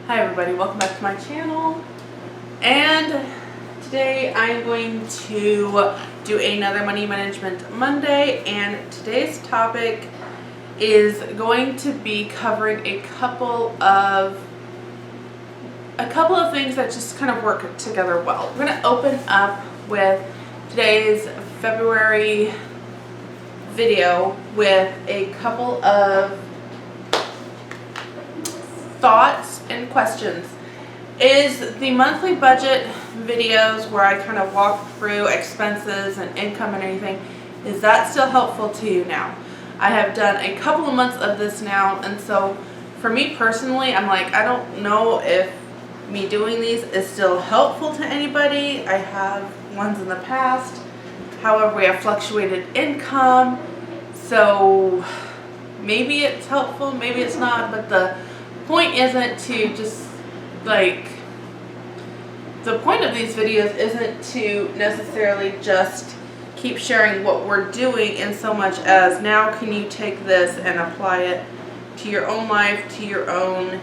Hi everybody, welcome back to my channel. And today I'm going to do another Money Management Monday, and today's topic is going to be covering a couple of things that just kind of work together well. We're going to open up with today's February video with a couple of thoughts and questions. Is the monthly budget videos where I kind of walk through expenses and income and anything, is that still helpful to you now? I have done a couple of months of this now, and so for me personally, I'm like, I don't know if me doing these is still helpful to anybody. I have ones in the past. However, we have fluctuated income, so maybe it's helpful, maybe it's not, but the point isn't to just the point of these videos isn't to necessarily just keep sharing what we're doing, in so much as now can you take this and apply it to your own life, to your own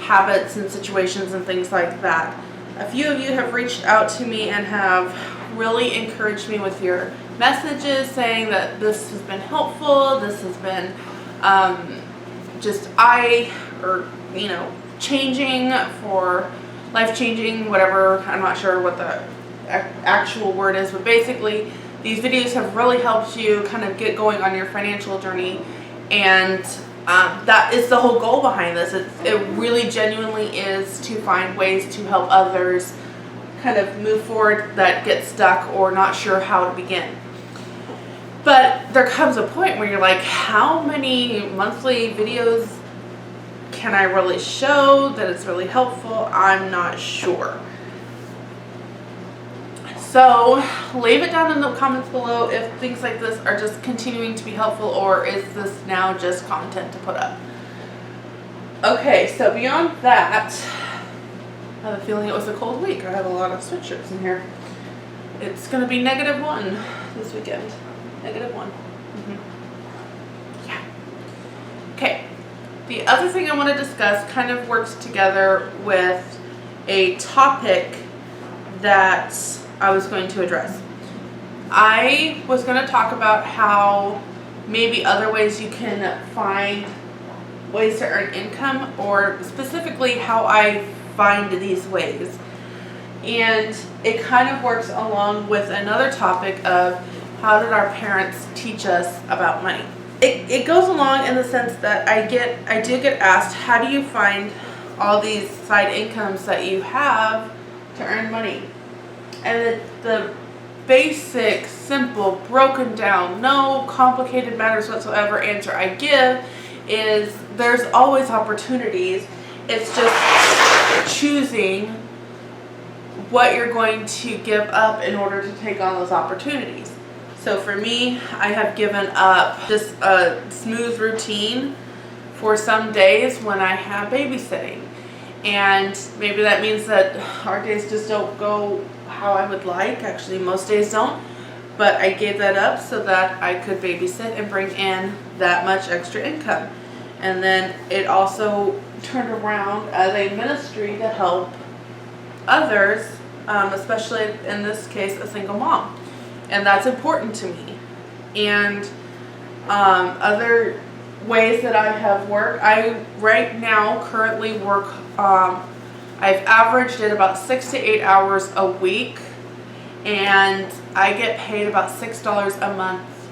habits and situations and things like that. A few of you have reached out to me and have really encouraged me with your messages, saying that this has been helpful, this has been changing, for life-changing, whatever. I'm not sure what the actual word is, but basically these videos have really helped you kind of get going on your financial journey, and that is the whole goal behind this. It really genuinely is to find ways to help others kind of move forward that get stuck or not sure how to begin. But there comes a point where you're like, how many monthly videos can I really show that it's really helpful? I'm not sure. So leave it down in the comments below if things like this are just continuing to be helpful, or is this now just content to put up. Okay, so beyond that, I have a feeling it was a cold week. I have a lot of sweatshirts in here. It's going to be -1 this weekend. -1. Yeah. Okay. The other thing I want to discuss kind of works together with a topic that I was going to address. I was going to talk about how maybe other ways you can find ways to earn income, or specifically how I find these ways. And it kind of works along with another topic of how did our parents teach us about money. It goes along in the sense that I do get asked, how do you find all these side incomes that you have to earn money? And the basic, simple, broken down, no complicated matters whatsoever answer I give is there's always opportunities. It's just choosing what you're going to give up in order to take on those opportunities. So for me, I have given up just a smooth routine for some days when I have babysitting. And maybe that means that our days just don't go how I would like. Actually, most days don't. But I gave that up so that I could babysit and bring in that much extra income. And then it also turned around as a ministry to help others, especially in this case, a single mom. And that's important to me. And other ways that I have worked, I right now currently work, I've averaged at about 6 to 8 hours a week, and I get paid about $6 a month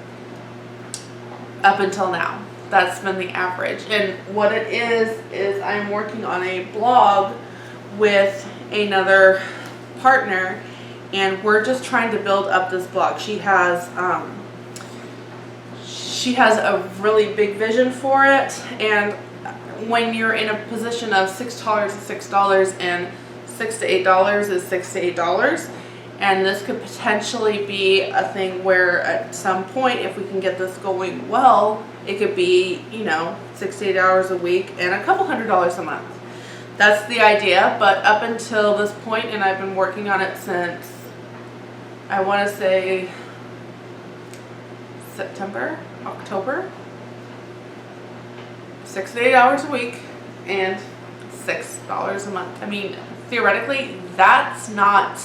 up until now. That's been the average. And what it is I'm working on a blog with another partner, and we're just trying to build up this blog. She has a really big vision for it, and when you're in a position of $6 is $6 and $6 to $8 is $6 to $8, and this could potentially be a thing where at some point, if we can get this going well, it could be, 6 to 8 hours a week and a couple $100s a month. That's the idea. But up until this point, and I've been working on it since, I want to say September, October, 6 to 8 hours a week and $6 a month. I mean, theoretically, that's not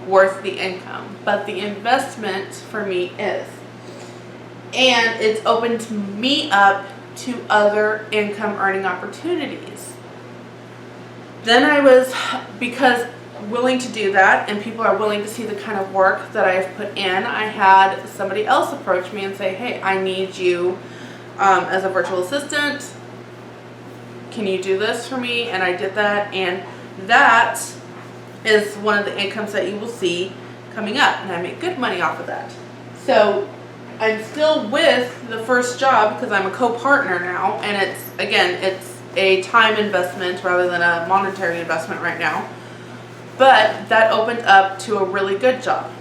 worth the income, but the investment for me is. And it's opened me up to other income earning opportunities. Then I was, because willing to do that and people are willing to see the kind of work that I've put in, I had somebody else approach me and say, hey, I need you as a virtual assistant. Can you do this for me? And I did that, and that is one of the incomes that you will see coming up, and I make good money off of that. So I'm still with the first job because I'm a co-partner now, and it's a time investment rather than a monetary investment right now. But that opened up to a really good job.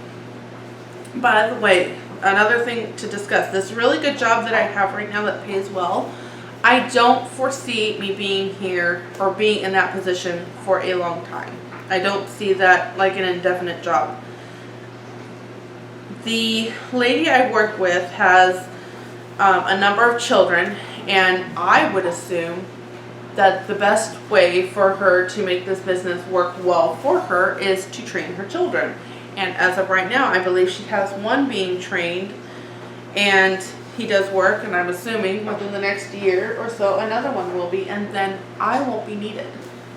By the way, another thing to discuss, this really good job that I have right now that pays well, I don't foresee me being here or being in that position for a long time. I don't see that like an indefinite job. The lady I work with has a number of children, and I would assume that the best way for her to make this business work well for her is to train her children. And as of right now, I believe she has one being trained, and he does work, and I'm assuming within the next year or so another one will be, and then I won't be needed.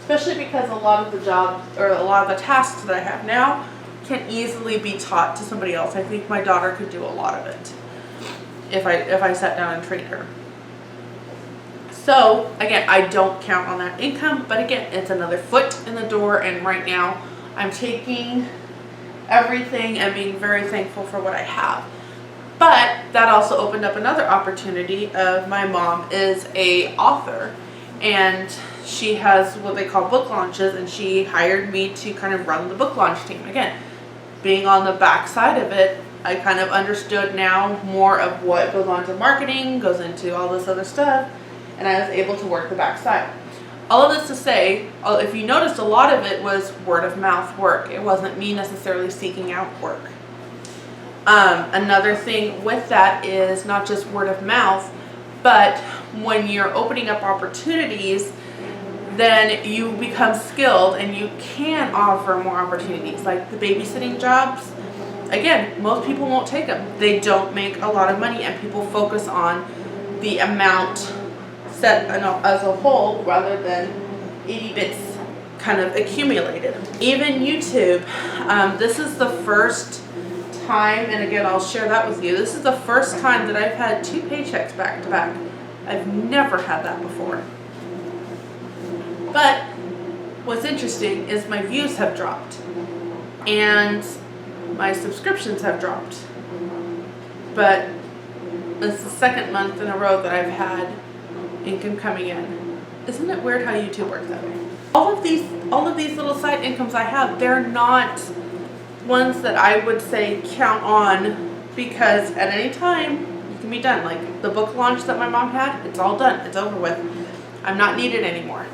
Especially because a lot of the jobs or a lot of the tasks that I have now can easily be taught to somebody else. I think my daughter could do a lot of it if I sat down and trained her. So again, I don't count on that income, but again, it's another foot in the door, and right now I'm taking everything and being very thankful for what I have. But that also opened up another opportunity of my mom is a author, and she has what they call book launches, and she hired me to kind of run the book launch team. Again, being on the back side of it, I kind of understood now more of what goes on to marketing, goes into all this other stuff, and I was able to work the back side. All of this to say, if you noticed, a lot of it was word of mouth work. It wasn't me necessarily seeking out work. Another thing with that is not just word of mouth, but when you're opening up opportunities, then you become skilled and you can offer more opportunities. Like the babysitting jobs, again, most people won't take them. They don't make a lot of money, and people focus on the amount set as a whole rather than 80 bits kind of accumulated. Even YouTube, this is the first time, and again, I'll share that with you. This is the first time that I've had 2 paychecks back to back. I've never had that before. But what's interesting is my views have dropped and my subscriptions have dropped. But it's the second month in a row that I've had income coming in. Isn't it weird how YouTube works that way? All of these little side incomes I have, they're not ones that I would say count on, because at any time you can be done. Like the book launch that my mom had, it's all done, it's over with. I'm not needed anymore.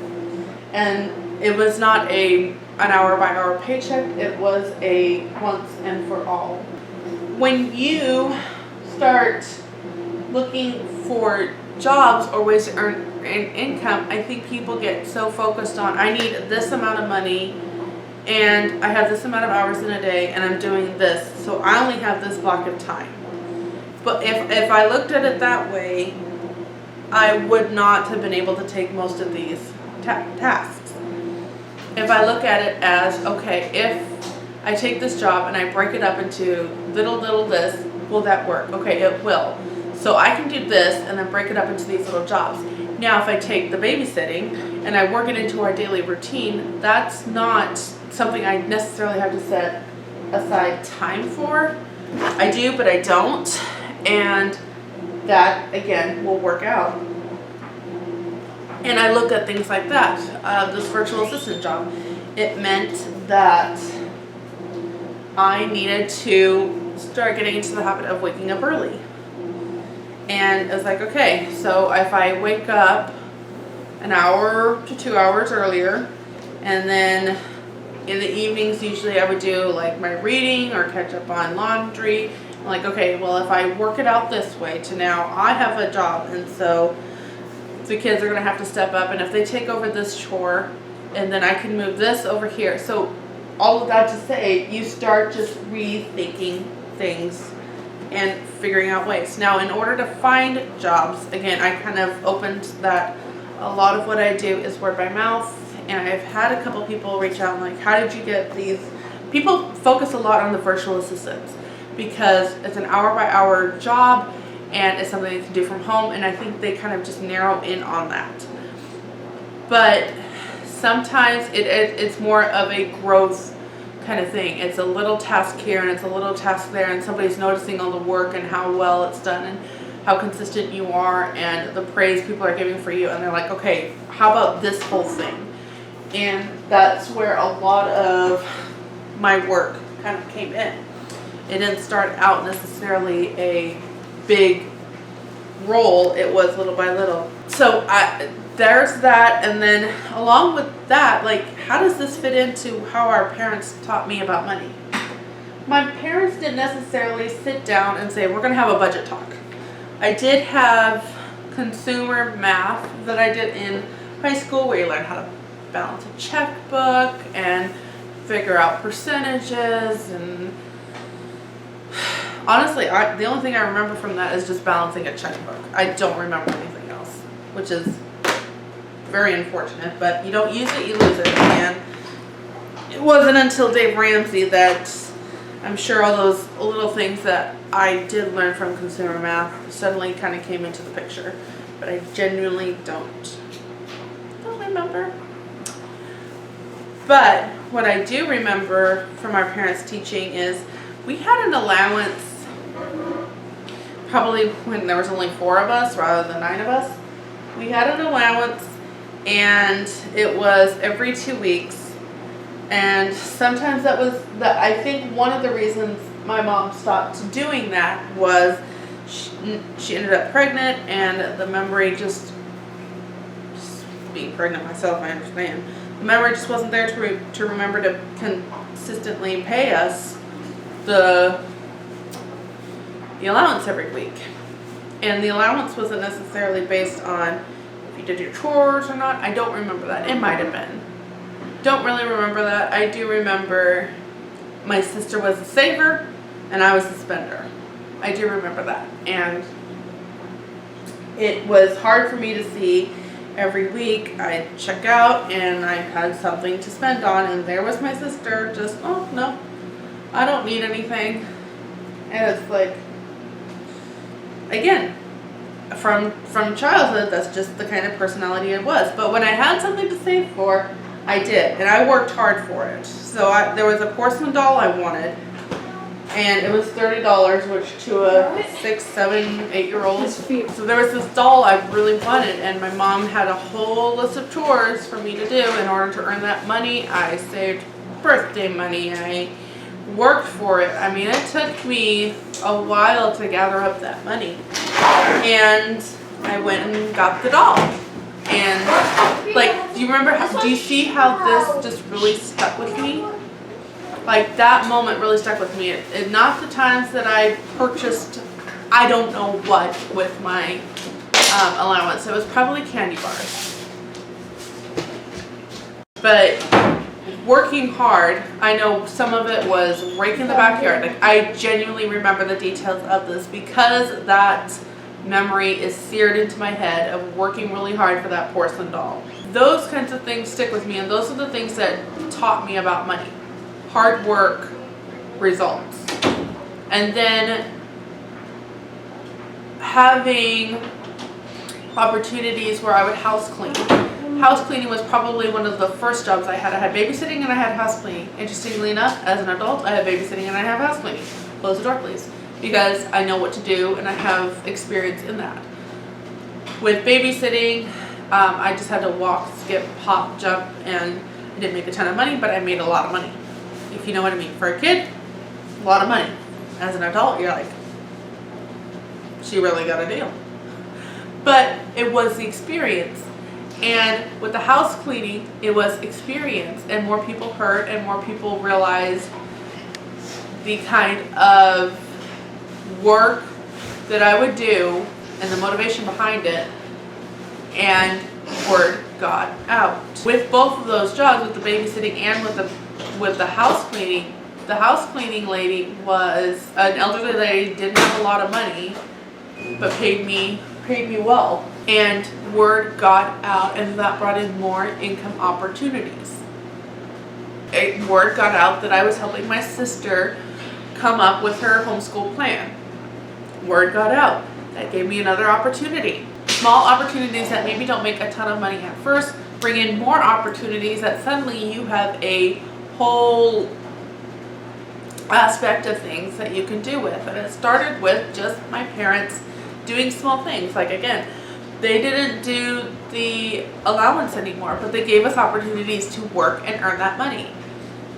And it was not an hour by hour paycheck, it was a once and for all. When you start looking for jobs or ways to earn income, I think people get so focused on, I need this amount of money and I have this amount of hours in a day and I'm doing this, so I only have this block of time. But if I looked at it that way, I would not have been able to take most of these tasks. If I look at it as, okay, if I take this job and I break it up into little this, will that work? Okay, it will. So I can do this and then break it up into these little jobs. Now if I take the babysitting and I work it into our daily routine, that's not something I necessarily have to set aside time for. I do, but I don't. And that, again, will work out. And I look at things like that. This virtual assistant job, it meant that I needed to start getting into the habit of waking up early. And it's like, okay, so if I wake up an hour to 2 hours earlier, and then in the evenings usually I would do like my reading or catch up on laundry. I'm like, okay, well if I work it out this way to now I have a job, and so the kids are going to have to step up, and if they take over this chore, and then I can move this over here. So all of that to say, you start just rethinking things and figuring out ways. Now, in order to find jobs, again, I kind of opened that a lot of what I do is word by mouth, and I've had a couple people reach out and like, how did you get these? People focus a lot on the virtual assistants because it's an hour by hour job and it's something they can do from home, and I think they kind of just narrow in on that. But sometimes it's more of a growth kind of thing. It's a little task here and it's a little task there, and somebody's noticing all the work and how well it's done and how consistent you are and the praise people are giving for you, and they're like, okay, how about this whole thing? And that's where a lot of my work kind of came in. It didn't start out necessarily a big role, it was little by little. So there's that, and then along with that, like, how does this fit into how our parents taught me about money? My parents didn't necessarily sit down and say, we're gonna have a budget talk. I did have consumer math that I did in high school, where you learn how to balance a checkbook and figure out percentages, and honestly, the only thing I remember from that is just balancing a checkbook. I don't remember anything else, which is very unfortunate, but you don't use it, you lose it. And it wasn't until Dave Ramsey that I'm sure all those little things that I did learn from consumer math suddenly kind of came into the picture, but I genuinely don't remember. But what I do remember from our parents' teaching is we had an allowance, probably when there was only 4 of us rather than 9 of us. We had an allowance, and it was every 2 weeks. And sometimes that was I think one of the reasons my mom stopped doing that was she ended up pregnant, and the memory just being pregnant myself, I understand. The memory just wasn't there to remember to consistently pay us the allowance every week. And the allowance wasn't necessarily based on if you did your chores or not. I don't remember that. It might have been. Don't really remember that. I do remember my sister was a saver and I was a spender. I do remember that. And it was hard for me to see every week. I'd check out and I had something to spend on, and there was my sister just, oh no, I don't need anything. And it's like, again, from childhood, that's just the kind of personality I was. But when I had something to save for, I did, and I worked hard for it. So there was a porcelain doll I wanted, and it was $30, which to a 6, 7, 8-year-old. So there was this doll I really wanted, and my mom had a whole list of chores for me to do in order to earn that money. I saved birthday money. I worked for it. I mean, it took me a while to gather up that money, and I went and got the doll. And like, do you see how this just really stuck with me? Like, that moment really stuck with me. And not the times that I purchased I don't know what with my allowance. It was probably candy bars. But working hard, I know some of it was raking the backyard. Like, I genuinely remember the details of this because that memory is seared into my head of working really hard for that porcelain doll. Those kinds of things stick with me, and those are the things that taught me about money. Hard work, results. And then having opportunities where I would house clean. House cleaning was probably one of the first jobs I had. I had babysitting and I had house cleaning. Interestingly enough, as an adult, I have babysitting and I have house cleaning. Close the door, please. Because I know what to do and I have experience in that. With babysitting, I just had to walk, skip, hop, jump, and I didn't make a ton of money, but I made a lot of money. If you know what I mean. For a kid, a lot of money. As an adult, you're like, she really got a deal. But it was the experience. And with the house cleaning, it was experience, and more people heard and more people realized the kind of work that I would do and the motivation behind it, and word got out. With both of those jobs, with the babysitting and with the house cleaning lady was an elderly lady, didn't have a lot of money, but paid me well. And word got out, and that brought in more income opportunities. Word got out that I was helping my sister come up with her homeschool plan. Word got out. That gave me another opportunity. Small opportunities that maybe don't make a ton of money at first bring in more opportunities that suddenly you have a whole aspect of things that you can do with. And it started with just my parents doing small things. Like, again, they didn't do the allowance anymore, but they gave us opportunities to work and earn that money.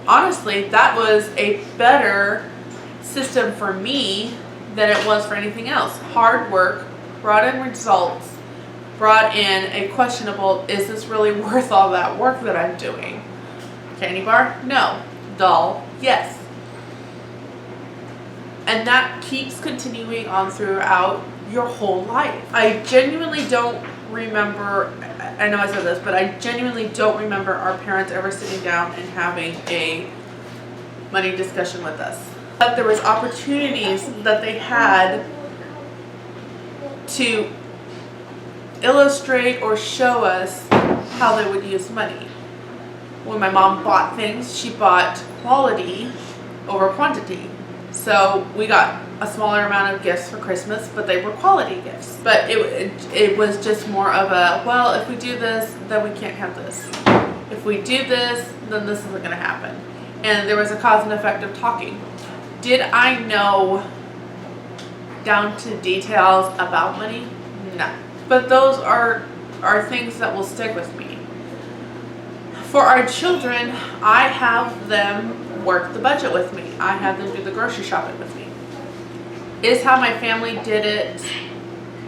Honestly, that was a better system for me than it was for anything else. Hard work brought in results, brought in a questionable, is this really worth all that work that I'm doing? Candy bar? No. Doll? Yes. And that keeps continuing on throughout your whole life. I genuinely don't remember, I know I said this, but I genuinely don't remember our parents ever sitting down and having a money discussion with us. But there was opportunities that they had to illustrate or show us how they would use money. When my mom bought things, she bought quality over quantity. So we got a smaller amount of gifts for Christmas, but they were quality gifts. But it was just more of a, well, if we do this, then we can't have this. If we do this, then this isn't going to happen. And there was a cause and effect of talking. Did I know down to details about money? No. But those are things that will stick with me. For our children, I have them work the budget with me. I have them do the grocery shopping with me. Is how my family did it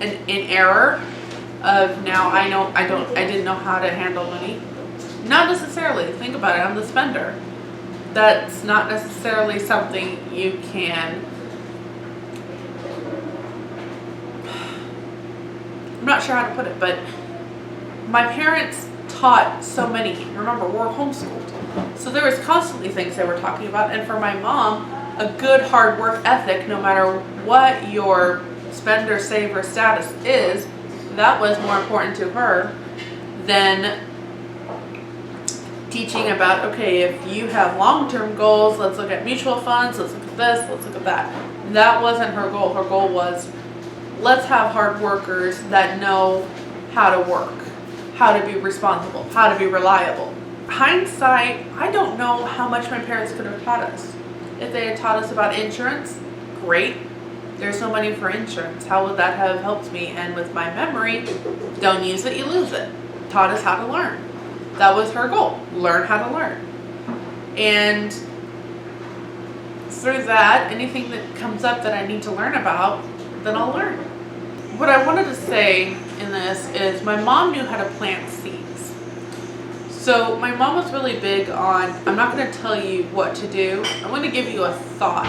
an error of now I didn't know how to handle money? Not necessarily. Think about it. I'm the spender. That's not necessarily something you can. I'm not sure how to put it, but my parents taught so many. Remember, we're homeschooled. So there was constantly things they were talking about. And for my mom, a good hard work ethic, no matter what your spender saver status is, that was more important to her than teaching about, okay, if you have long-term goals, let's look at mutual funds, let's look at this, let's look at that. That wasn't her goal. Her goal was, let's have hard workers that know how to work, how to be responsible, how to be reliable. Hindsight, I don't know how much my parents could have taught us. If they had taught us about insurance, great. There's no money for insurance. How would that have helped me? And with my memory, don't use it, you lose it. Taught us how to learn. That was her goal, learn how to learn. And through that, anything that comes up that I need to learn about, then I'll learn. What I wanted to say in this is my mom knew how to plant seeds. So my mom was really big on, I'm not going to tell you what to do. I'm going to give you a thought,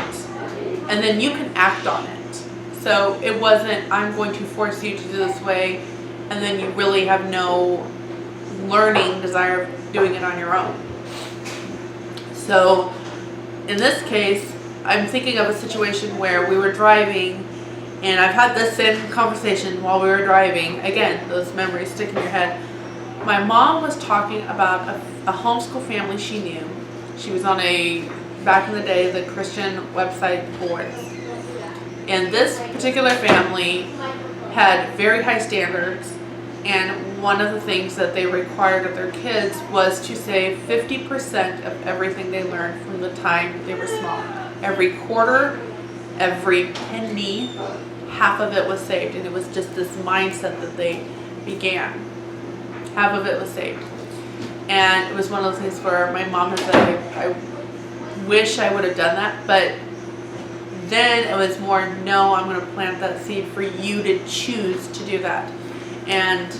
and then you can act on it. So it wasn't, I'm going to force you to do this way, and then you really have no learning desire of doing it on your own. So in this case, I'm thinking of a situation where we were driving, and I've had this same conversation while we were driving. Again, those memories stick in your head. My mom was talking about a homeschool family she knew. She was on back in the day, the Christian website board. And this particular family had very high standards, and one of the things that they required of their kids was to save 50% of everything they learned from the time they were small. Every quarter, every penny, half of it was saved. And it was just this mindset that they began. Half of it was saved. And it was one of those things where my mom had said, I wish I would have done that, but then it was more, no, I'm going to plant that seed for you to choose to do that. And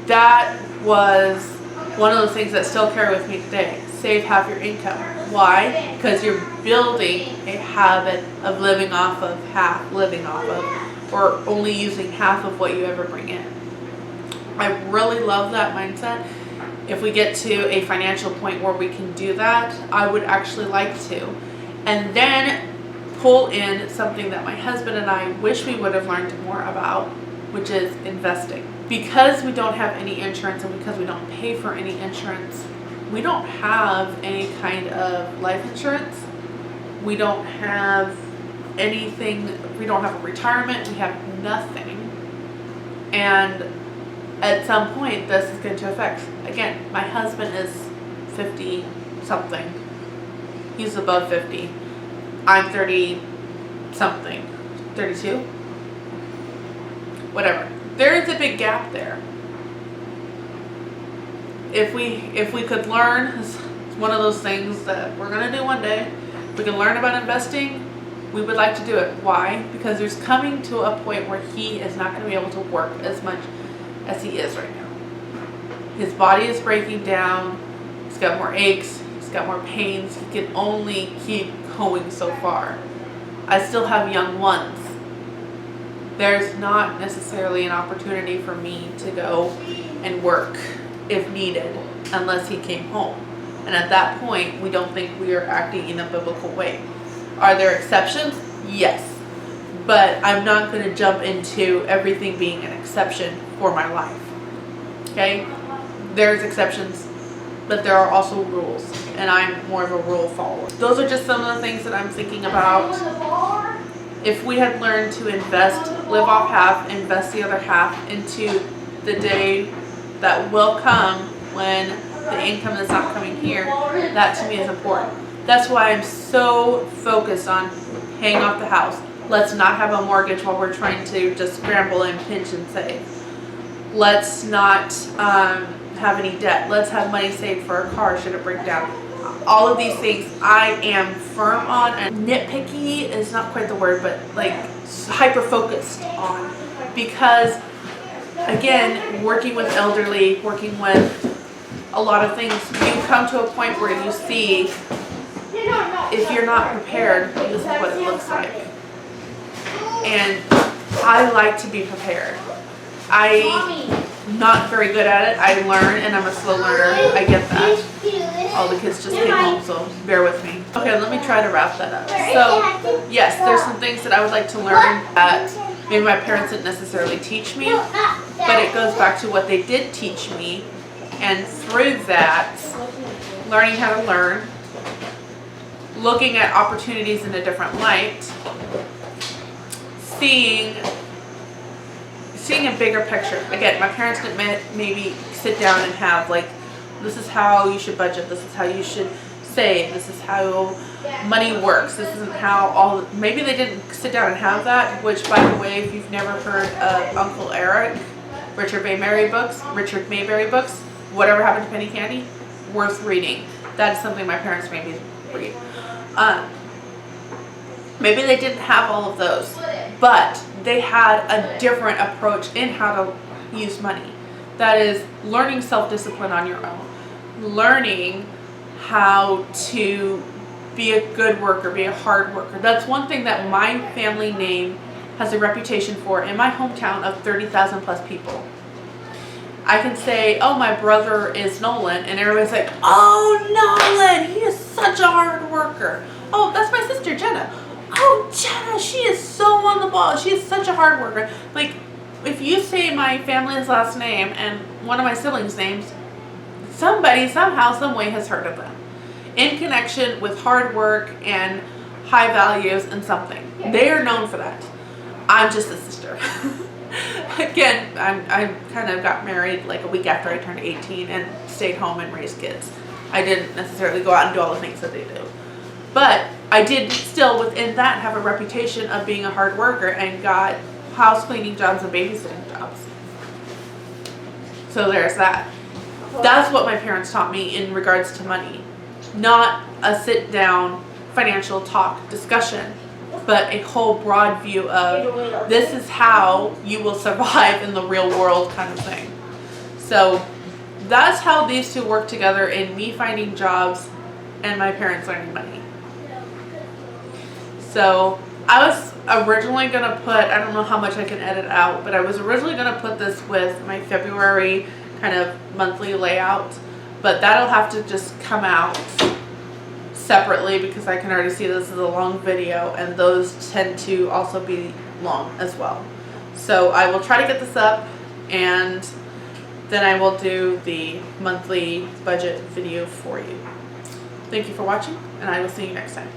that was one of those things that still carry with me today. Save half your income. Why? Because you're building a habit of living off of, or only using half of what you ever bring in. I really love that mindset. If we get to a financial point where we can do that, I would actually like to. And then pull in something that my husband and I wish we would have learned more about, which is investing. Because we don't have any insurance and because we don't pay for any insurance, we don't have any kind of life insurance. We don't have anything, we don't have a retirement, we have nothing. And at some point this is going to affect, again, my husband is 50 something. He's above 50. I'm 30 something. 32? Whatever. There is a big gap there. If we could learn, it's one of those things that we're going to do one day. We can learn about investing. We would like to do it. Why? Because there's coming to a point where he is not going to be able to work as much as he is right now. His body is breaking down. He's got more aches. He's got more pains. He can only keep going so far. I still have young ones. There's not necessarily an opportunity for me to go and work if needed unless he came home. And at that point, we don't think we are acting in a biblical way. Are there exceptions? Yes. But I'm not going to jump into everything being an exception for my life. Okay? There's exceptions, but there are also rules. And I'm more of a rule follower. Those are just some of the things that I'm thinking about. If we had learned to invest, live off half, invest the other half into the day that will come when the income is not coming here, that to me is important. That's why I'm so focused on paying off the house. Let's not have a mortgage while we're trying to just scramble and pinch and save. Let's not have any debt. Let's have money saved for a car should it break down. All of these things I am firm on, and nitpicky is not quite the word, but like hyper focused on, because again, working with elderly, working with a lot of things, you come to a point where you see if you're not prepared, this is what it looks like. And I like to be prepared. I'm not very good at it. I learn, and I'm a slow learner. I get that. All the kids just came home, so bear with me. Okay, let me try to wrap that up. So, yes, there's some things that I would like to learn that maybe my parents didn't necessarily teach me, but it goes back to what they did teach me, and through that, learning how to learn, looking at opportunities in a different light, seeing a bigger picture. Again, my parents didn't maybe sit down and have like, this is how you should budget, this is how you should save, this is how money works, this isn't how maybe they didn't sit down and have that, which by the way, if you've never heard of Uncle Eric, Richard Mayberry books, Whatever Happened to Penny Candy, worth reading. That's something my parents made me read. Maybe they didn't have all of those, but they had a different approach in how to use money. That is learning self-discipline on your own, learning how to be a good worker, be a hard worker. That's one thing that my family name has a reputation for in my hometown of 30,000 plus people. I can say, oh, my brother is Nolan, and everybody's like, oh, Nolan, he is such a hard worker. Oh, that's my sister, Jenna. Oh, Jenna, she is so on the ball. She is such a hard worker. Like, if you say my family's last name and one of my siblings' names, somebody, somehow, some way has heard of them. In connection with hard work and high values and something. They are known for that. I'm just a sister. Again, I kind of got married like a week after I turned 18 and stayed home and raised kids. I didn't necessarily go out and do all the things that they do. But I did still within that have a reputation of being a hard worker and got house cleaning jobs and babysitting jobs. So there's that. That's what my parents taught me in regards to money. Not a sit down financial talk discussion, but a whole broad view of this is how you will survive in the real world kind of thing. So that's how these two work together in me finding jobs and my parents learning money. So I originally gonna put, I don't know how much I can edit out, but I was originally gonna put this with my February kind of monthly layout, but that'll have to just come out separately because I can already see this is a long video, and those tend to also be long as well. So I will try to get this up, and then I will do the monthly budget video for you. Thank you for watching, and I will see you next time.